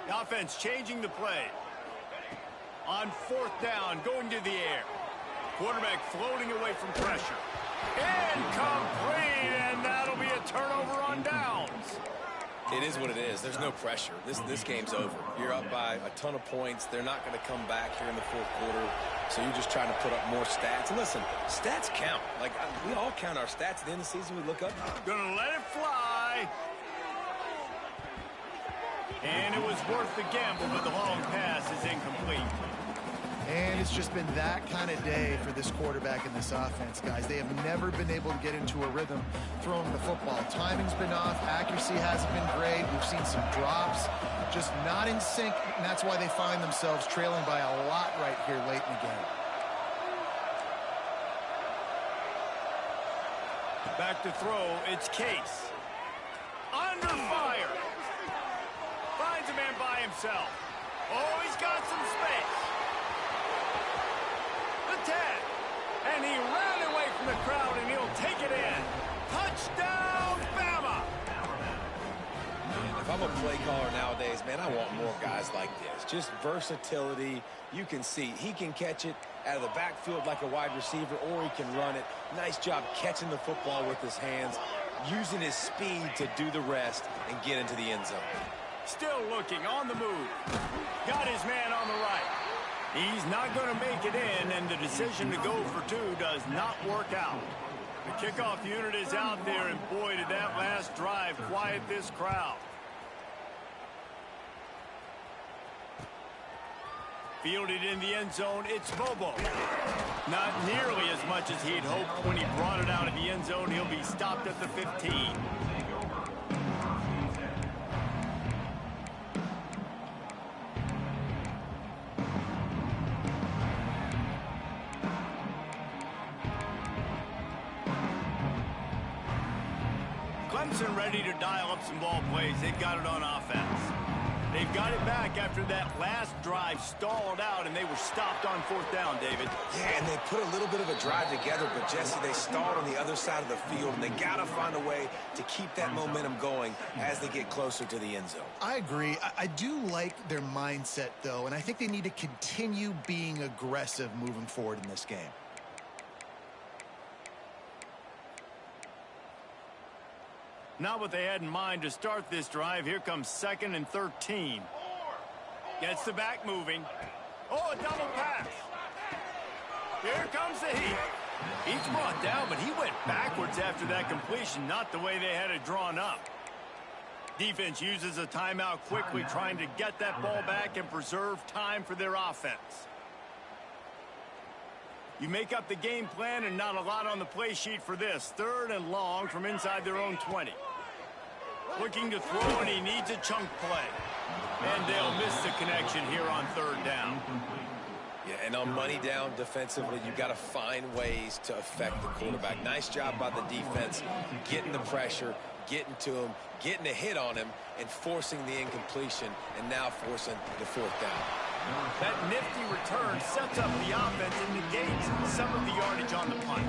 The offense changing the play. On fourth down, going to the air. Quarterback floating away from pressure. Incomplete, and that'll be a turnover on downs. It is what it is. There's no pressure. This game's over. You're up by a ton of points. They're not going to come back here in the fourth quarter, so you're just trying to put up more stats. And listen, stats count. Like, we all count our stats at the end of the season. We look up. Gonna let it fly. And it was worth the gamble, but the long pass is incomplete. And it's just been that kind of day for this quarterback in this offense, guys. They have never been able to get into a rhythm throwing the football. Timing's been off. Accuracy hasn't been great. We've seen some drops, just not in sync, and that's why they find themselves trailing by a lot right here late in the game. Back to throw, it's Case. Under fire. Finds a man by himself. Oh, he's got some space. The 10. And he ran away from the crowd, and he'll take it in. Touchdown, Bama! Man, if I'm a play caller nowadays, man, I want more guys like this. Just versatility. You can see he can catch it out of the backfield like a wide receiver, or he can run it. Nice job catching the football with his hands, using his speed to do the rest and get into the end zone. Still looking on the move. Got his man on the right. He's not going to make it in, and the decision to go for two does not work out. The kickoff unit is out there, and boy, did that last drive quiet this crowd. Fielded in the end zone, it's Bobo. Not nearly as much as he'd hoped when he brought it out of the end zone. He'll be stopped at the 15. Clemson ready to dial up some ball plays. They've got it on offense. They've got it back after that last drive stalled out, and they were stopped on fourth down, David. Yeah, and they put a little bit of a drive together, but, Jesse, they stalled on the other side of the field, and they got to find a way to keep that momentum going as they get closer to the end zone. I agree. I do like their mindset, though, and I think they need to continue being aggressive moving forward in this game. Not what they had in mind to start this drive. Here comes 2nd and 13. Gets the back moving. Oh, a double pass. Here comes the heat. He's brought down, but he went backwards after that completion, not the way they had it drawn up. Defense uses a timeout quickly, trying to get that ball back and preserve time for their offense. You make up the game plan and not a lot on the play sheet for this. 3rd and long from inside their own 20. Looking to throw, and he needs a chunk play. And they'll miss the connection here on 3rd down. Yeah, and on money down defensively, you've got to find ways to affect the quarterback. Nice job by the defense, getting the pressure, getting to him, getting a hit on him, and forcing the incompletion, and now forcing the 4th down. That nifty return sets up the offense and negates some of the yardage on the punt.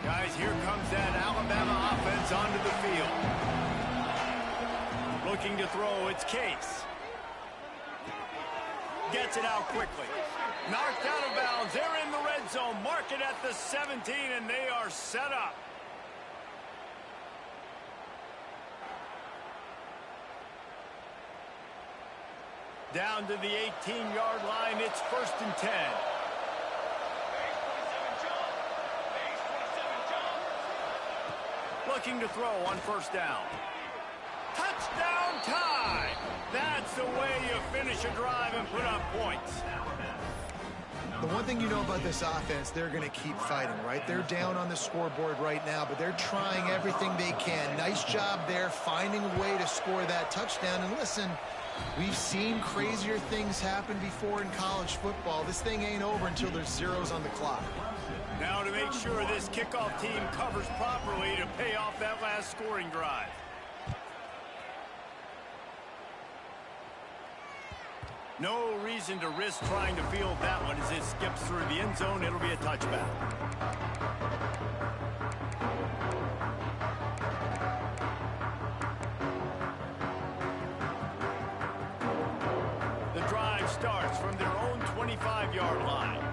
Guys, here comes that Alabama offense onto the field. Looking to throw, it's Case. Gets it out quickly. Knocked out of bounds. They're in the red zone. Mark it at the 17, and they are set up. Down to the 18-yard line, it's 1st and 10. Looking to throw on 1st down. Touchdown time! That's the way you finish a drive and put up points. The one thing you know about this offense, they're going to keep fighting, right? They're down on the scoreboard right now, but they're trying everything they can. Nice job there, finding a way to score that touchdown. And listen, we've seen crazier things happen before in college football. This thing ain't over until there's zeros on the clock. Now to make sure this kickoff team covers properly to pay off that last scoring drive. No reason to risk trying to field that one as it skips through the end zone. It'll be a touchback. The drive starts from their own 25-yard line.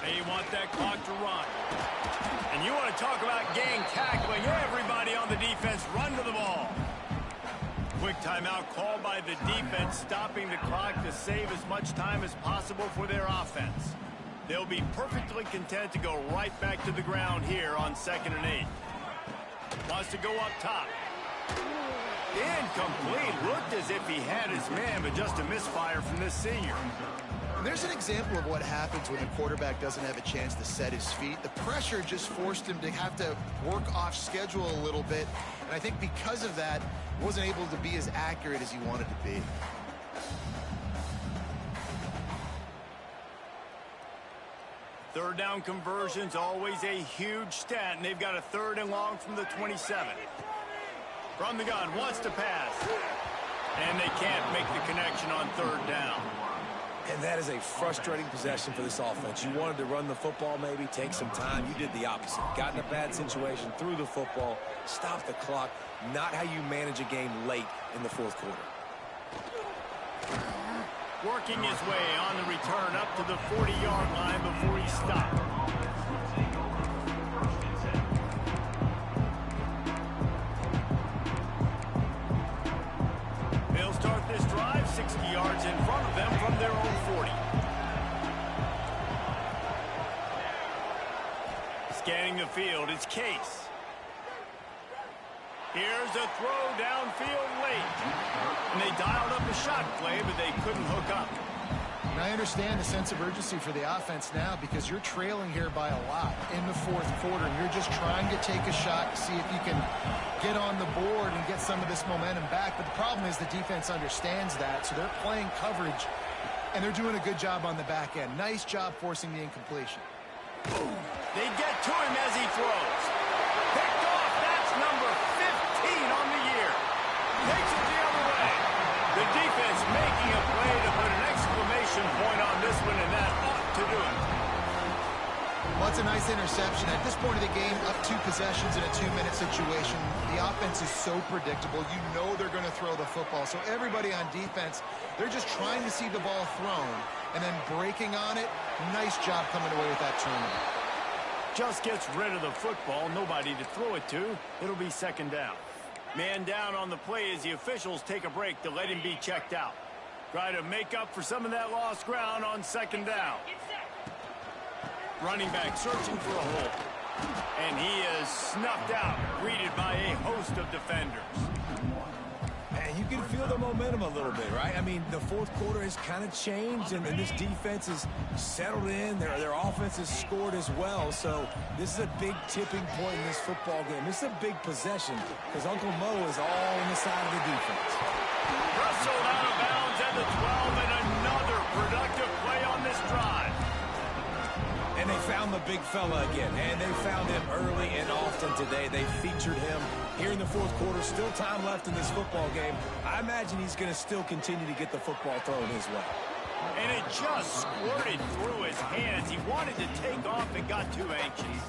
They want that clock to run. And you want to talk about gang tackling. Everybody on the defense run to the ball. Quick timeout called by the defense, stopping the clock to save as much time as possible for their offense. They'll be perfectly content to go right back to the ground here on 2nd and 8. Wants to go up top. Incomplete. Looked as if he had his man, but just a misfire from this senior. And there's an example of what happens when the quarterback doesn't have a chance to set his feet. The pressure just forced him to have to work off schedule a little bit. And I think because of that, he wasn't able to be as accurate as he wanted to be. Third down conversion's always a huge stat, and they've got a 3rd and long from the 27. From the gun, wants to pass. And they can't make the connection on 3rd down. And that is a frustrating possession for this offense. You wanted to run the football, maybe take some time. You did the opposite. Got in a bad situation, threw the football, stopped the clock. Not how you manage a game late in the 4th quarter. Working his way on the return up to the 40-yard line before he stopped. They'll start this drive 60 yards in front of them from their own 40. Scanning the field, it's Case. Here's a throw downfield late. And they dialed up a shot play, but they couldn't hook up. And I understand the sense of urgency for the offense now because you're trailing here by a lot in the 4th quarter. And you're just trying to take a shot to see if you can get on the board and get some of this momentum back. But the problem is the defense understands that, so they're playing coverage, and they're doing a good job on the back end. Nice job forcing the incompletion. They get to him as he throws. Picked off. That's number 15 on the year. Takes it the other way. The defense making a play to put an exclamation point on this one, and that ought to do it. Well, it's a nice interception. At this point of the game, up 2 possessions in a 2-minute situation. The offense is so predictable. You know they're going to throw the football. So everybody on defense, they're just trying to see the ball thrown and then breaking on it. Nice job coming away with that turnover. Just gets rid of the football. Nobody to throw it to. It'll be 2nd down. Man down on the play as the officials take a break to let him be checked out. Try to make up for some of that lost ground on 2nd down. Running back searching for a hole. And he is snuffed out, greeted by a host of defenders. And you can feel the momentum a little bit, right? I mean, the 4th quarter has kind of changed, and this defense is settled in. Their offense has scored as well. So this is a big tipping point in this football game. This is a big possession because Uncle Mo is all on the side of the defense. Wrestled out of bounds at the 12, and another productive play on this drive. And they found the big fella again, and they found him early and often today. They featured him here in the 4th quarter. Still time left in this football game. I imagine he's going to still continue to get the football thrown his way. And it just squirted through his hands. He wanted to take off and got too anxious.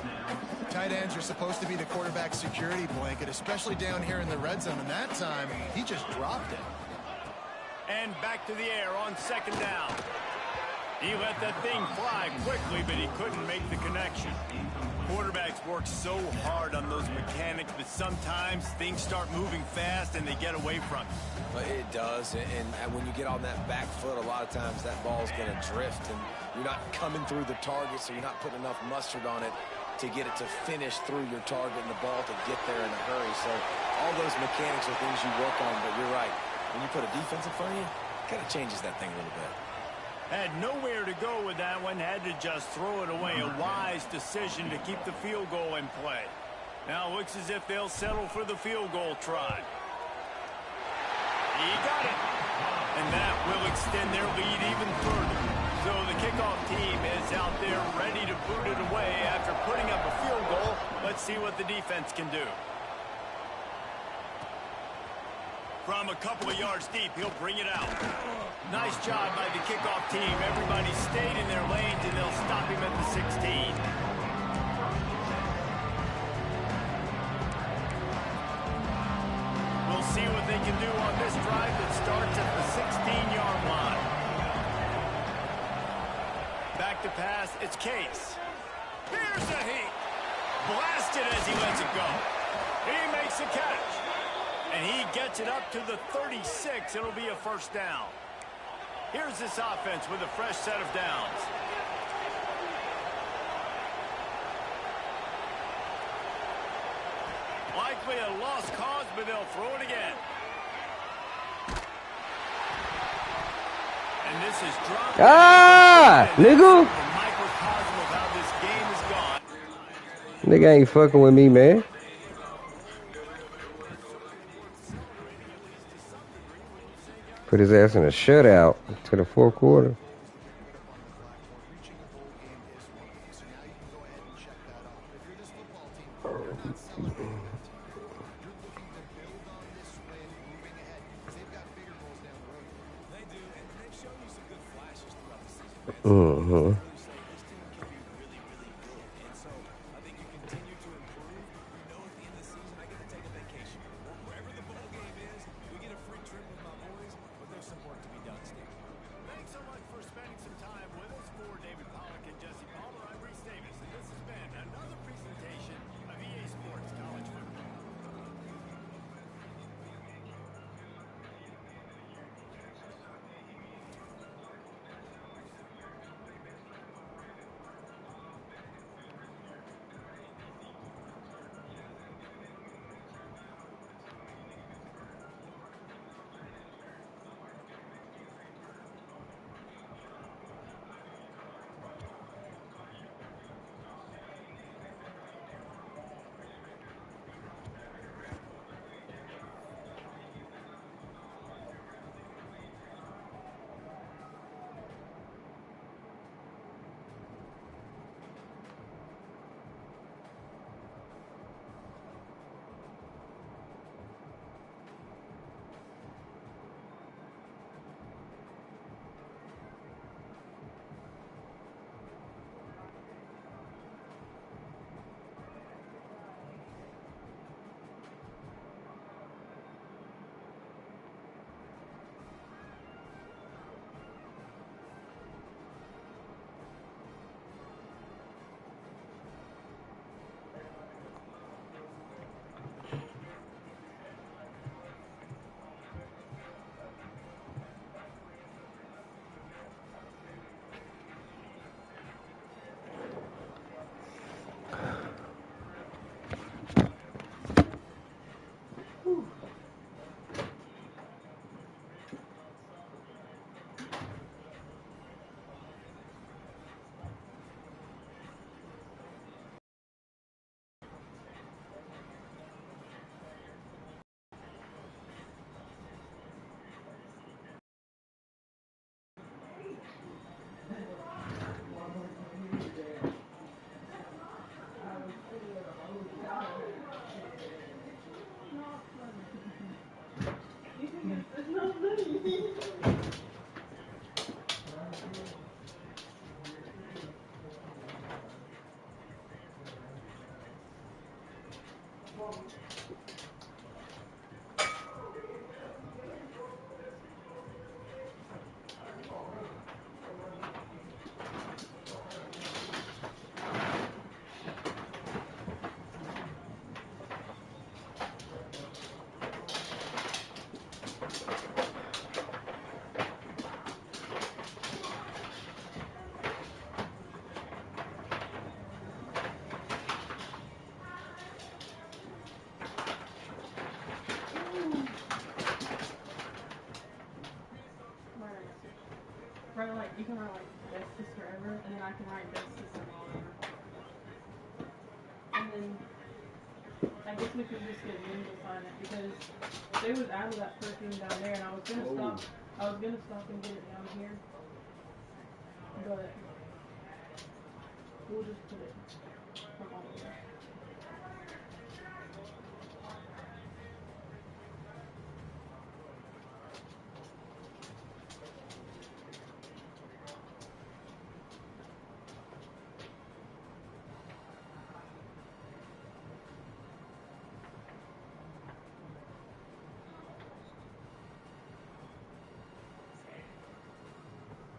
Tight ends are supposed to be the quarterback's security blanket, especially down here in the red zone. And that time, he just dropped it. And back to the air on 2nd down. He let that thing fly quickly, but he couldn't make the connection. Quarterbacks work so hard on those mechanics, but sometimes things start moving fast and they get away from you. Well, it does, and when you get on that back foot, a lot of times that ball's going to drift, and you're not coming through the target, so you're not putting enough mustard on it to get it to finish through your target and the ball to get there in a hurry. So all those mechanics are things you work on, but you're right. When you put a defense in front of you, it kind of changes that thing a little bit. Had nowhere to go with that one, had to just throw it away. A wise decision to keep the field goal in play. Now it looks as if they'll settle for the field goal try. He got it. And that will extend their lead even further. So the kickoff team is out there ready to boot it away after putting up a field goal. Let's see what the defense can do. From a couple of yards deep, he'll bring it out. Nice job by the kickoff team. Everybody stayed in their lanes, and they'll stop him at the 16. We'll see what they can do on this drive that starts at the 16-yard line. Back to pass, it's Case. Here's the heat. Blasted as he lets it go. He makes the catch. And he gets it up to the 36. It'll be a 1st down. Here's this offense with a fresh set of downs. Likely a lost cause, but they'll throw it again. And this is dropped. Nigga. A microcosm of how this game is gone. Nigga ain't fucking with me, man. Put his ass in a shutout to the fourth quarter. Reaching a bowl game is one of them. So now you can go ahead and check that off. If you're this football team, you're not celebrating that tonight. You're looking to build on this win, moving ahead, because they've got bigger goals down the road. They do, and they've shown you some good flashes throughout the season, man. Mm-hmm. Really say this team can be really, really good. And so I think you continue to improve. You know, at the end of the season, I get to take a vacation. Wherever the bowl game is, we get a free trip with my boys, but there's some work to be done still. Thanks so much for spending some time with us. For David Pollack and Jesse Palmer, I'm Reese Davis, and this has been another presentation of EA Sports College Football. Write like you can write like best sister ever, and then I can write best sister-in-law ever. And then I guess we could just get Lynn to sign it because they was out of that perfume down there, and I was gonna stop. I was gonna stop and get it down here, but we'll just put it from all over.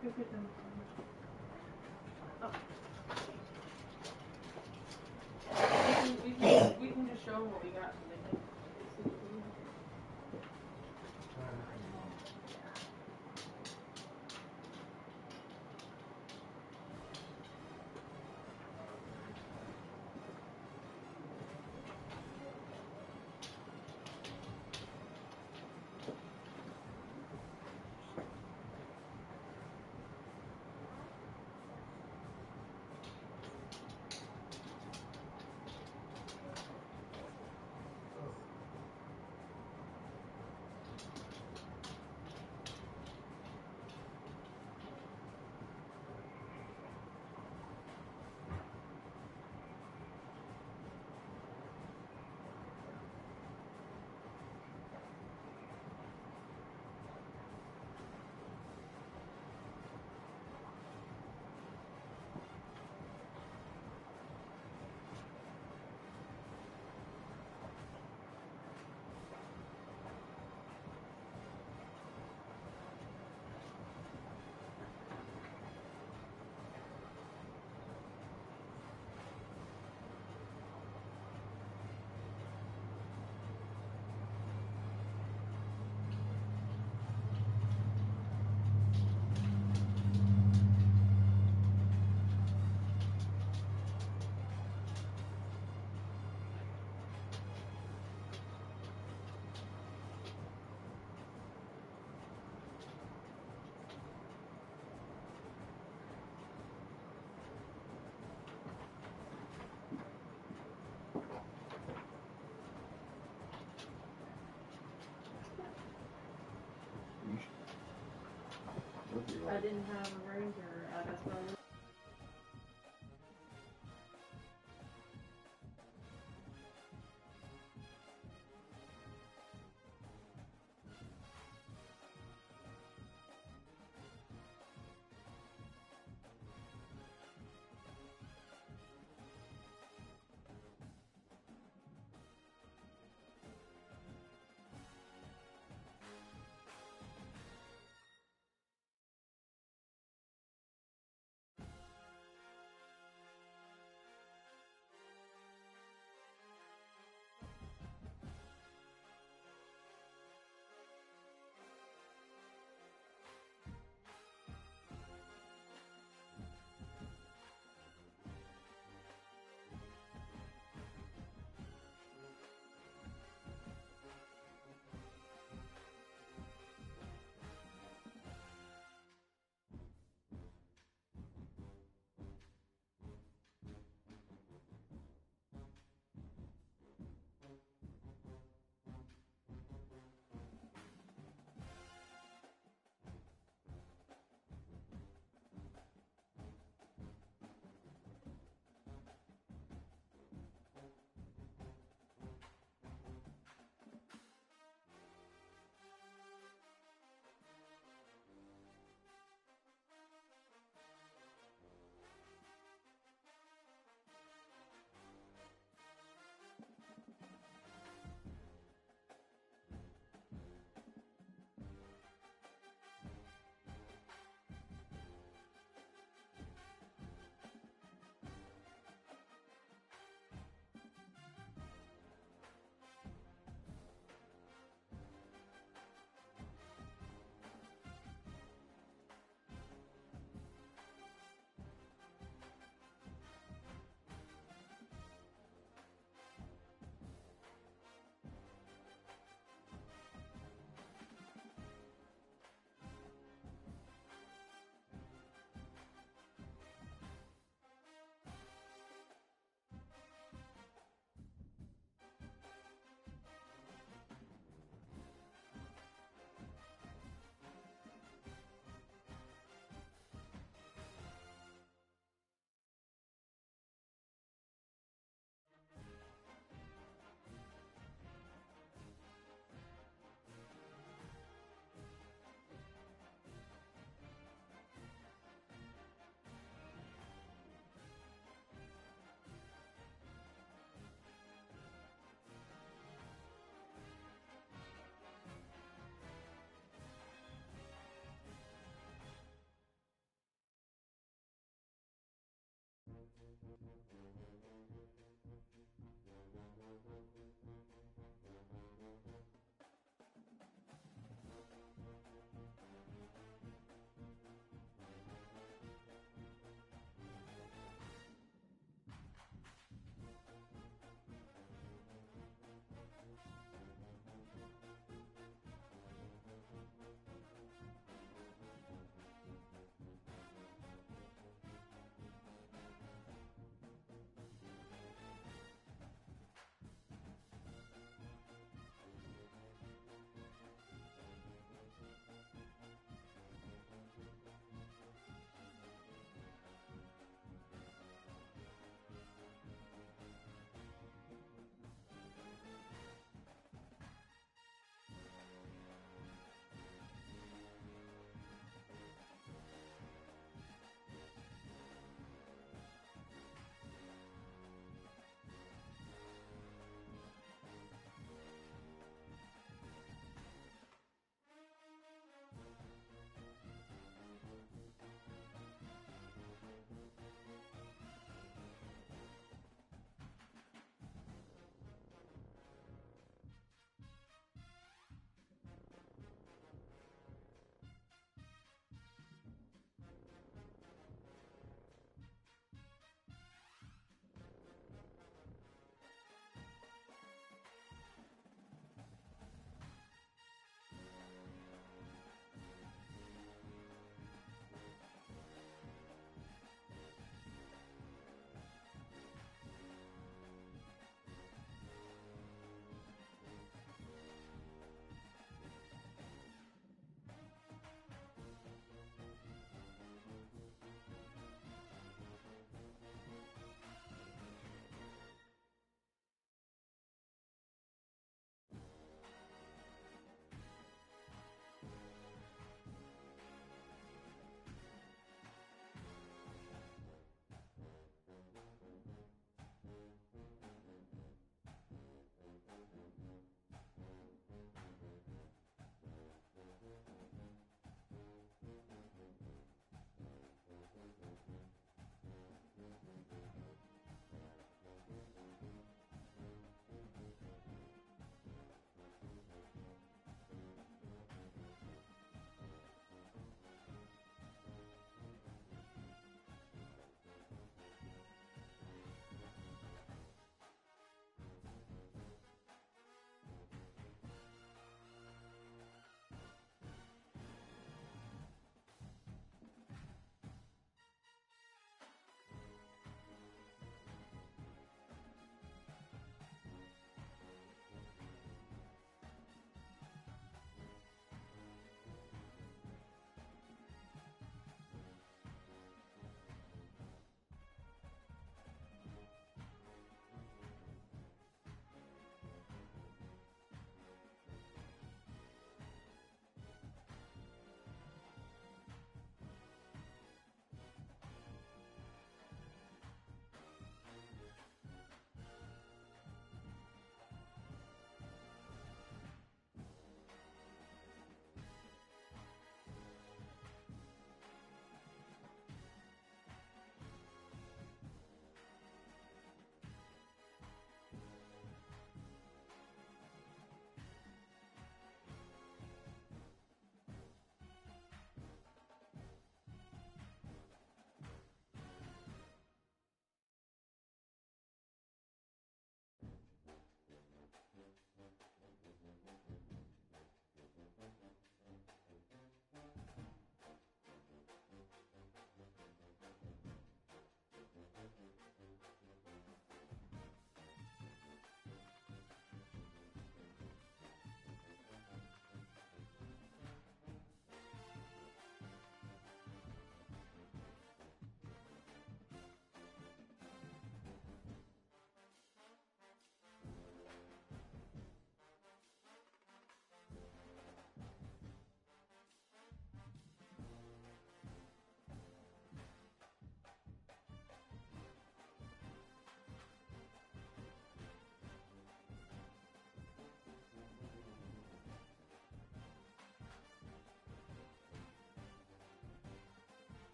Go get them. Oh. We can just show them what we got. So they can see what we have. I didn't have a Ranger. That's what I was.